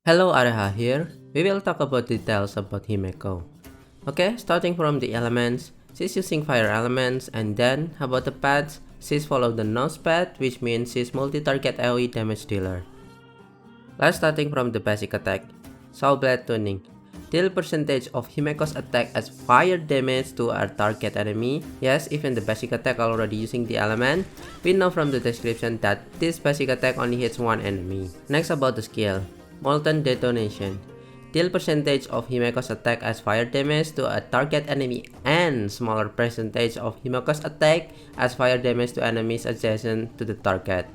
Hello, Areha here. We will talk about details about Himeko. Okay, starting from the elements, she's using fire elements, and then about the paths, she's follow the nose path, which means she's multi-target AoE damage dealer. Let's starting from the basic attack, Soul Blade Tuning. Deal percentage of Himeko's attack as fire damage to our target enemy. Yes, even the basic attack already using the element. We know from the description that this basic attack only hits one enemy. Next about the skill, Molten Detonation. Deal percentage of Himeko's attack as fire damage to a target enemy and smaller percentage of Himeko's attack as fire damage to enemies adjacent to the target.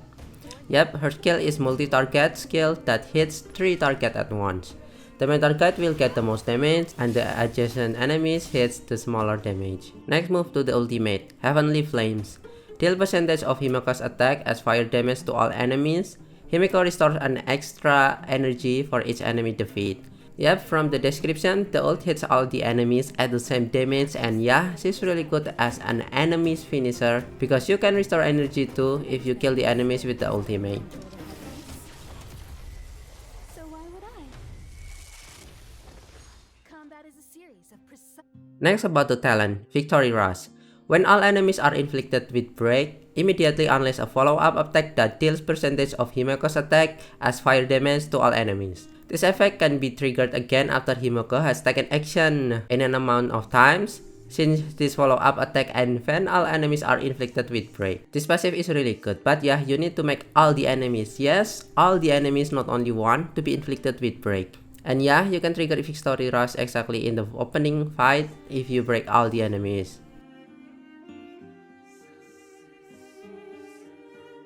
Yep, her skill is multi-target skill that hits 3 targets at once. The main target will get the most damage and the adjacent enemies hits the smaller damage. Next move to the ultimate, Heavenly Flames. Deal percentage of Himeko's attack as fire damage to all enemies. Himeko restores an extra energy for each enemy defeat. Yep, from the description, the ult hits all the enemies at the same damage, and yeah, she's really good as an enemy's finisher because you can restore energy too if you kill the enemies with the ultimate. So why would I? Combat is a series of precise. Next about the talent, Victory Rush. When all enemies are inflicted with break, immediately unleash a follow-up attack that deals percentage of Himeko's attack as fire damage to all enemies. This effect can be triggered again after Himeko has taken action in an amount of times, since this follow-up attack and when all enemies are inflicted with break. This passive is really good, but yeah, you need to make all the enemies, yes, all the enemies, not only one, to be inflicted with break. And yeah, you can trigger Victory Rush exactly in the opening fight if you break all the enemies.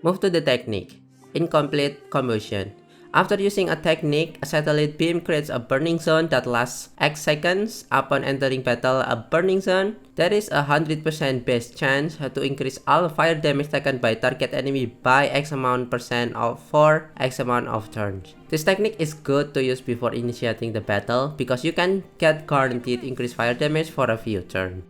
Move to the technique, Incomplete Combustion. After using a technique, a satellite beam creates a burning zone that lasts X seconds. Upon entering battle a burning zone, there is a 100% base chance to increase all fire damage taken by target enemy by X amount percent for X amount of turns. This technique is good to use before initiating the battle because you can get guaranteed increased fire damage for a few turns.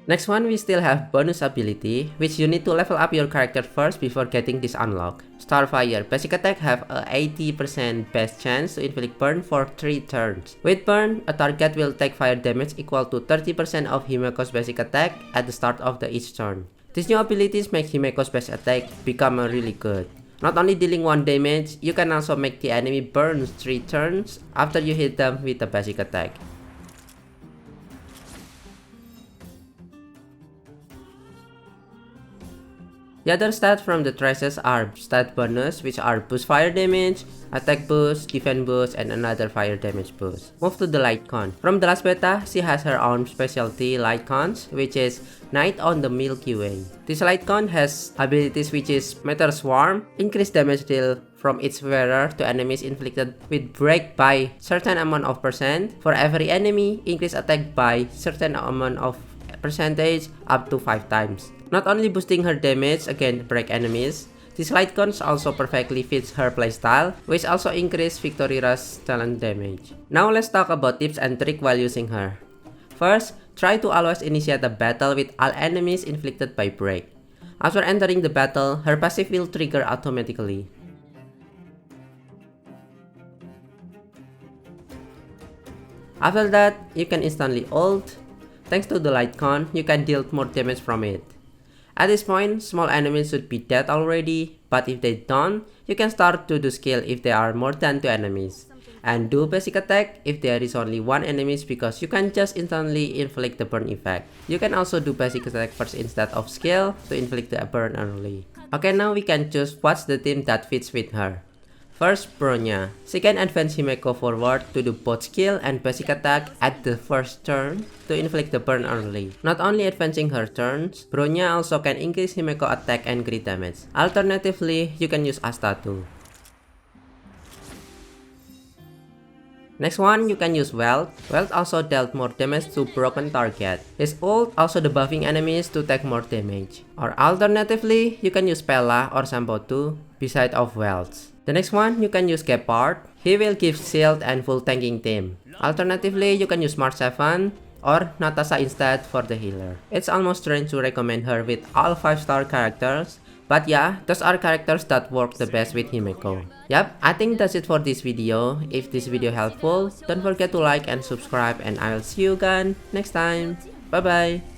Next one, we still have bonus ability, which you need to level up your character first before getting this unlock. Starfire. Basic attack have a 80% best chance to inflict burn for 3 turns. With burn, a target will take fire damage equal to 30% of Himeko's basic attack at the start of each turn. These new abilities make Himeko's basic attack become really good. Not only dealing 1 damage, you can also make the enemy burn 3 turns after you hit them with a basic attack. The other stats from the traces are stat bonus, which are boost fire damage, attack boost, defense boost, and another fire damage boost. Move to the light con. From the last beta, she has her own specialty light cons, which is Night on the Milky Way. This light con has abilities which is Meteor Swarm, increase damage deal from its wearer to enemies inflicted with break by certain amount of percent. For every enemy, increase attack by certain amount of percentage up to 5 times. Not only boosting her damage against break enemies, this light cons also perfectly fits her playstyle, which also increase Victory Rush talent damage. Now let's talk about tips and tricks while using her. First, try to always initiate a battle with all enemies inflicted by break. After entering the battle, her passive will trigger automatically. After that, you can instantly ult. Thanks to the light con, you can deal more damage from it. At this point, small enemies should be dead already, but if they don't, you can start to do skill if there are more than 2 enemies. And do basic attack if there is only 1 enemy because you can just instantly inflict the burn effect. You can also do basic attack first instead of skill to inflict the burn early. Okay, now we can choose what's the team that fits with her. First, Bronya. She can advance Himeko forward to do both skill and basic attack at the first turn to inflict the burn early. Not only advancing her turns, Bronya also can increase Himeko attack and crit damage. Alternatively, you can use Asta too. Next one, you can use Welt. Welt also dealt more damage to broken target. His ult also debuffing enemies to take more damage. Or alternatively, you can use Pella or Sampo too, beside of Welts. The next one, you can use Gepard. He will give shield and full tanking team. Alternatively, you can use Mark 7 or Natasha instead for the healer. It's almost strange to recommend her with all 5-star characters, But yeah, those are characters that work the best with Himeko. Yep, I think that's it for this video. If this video helpful, don't forget to like and subscribe, and I'll see you again next time. Bye bye.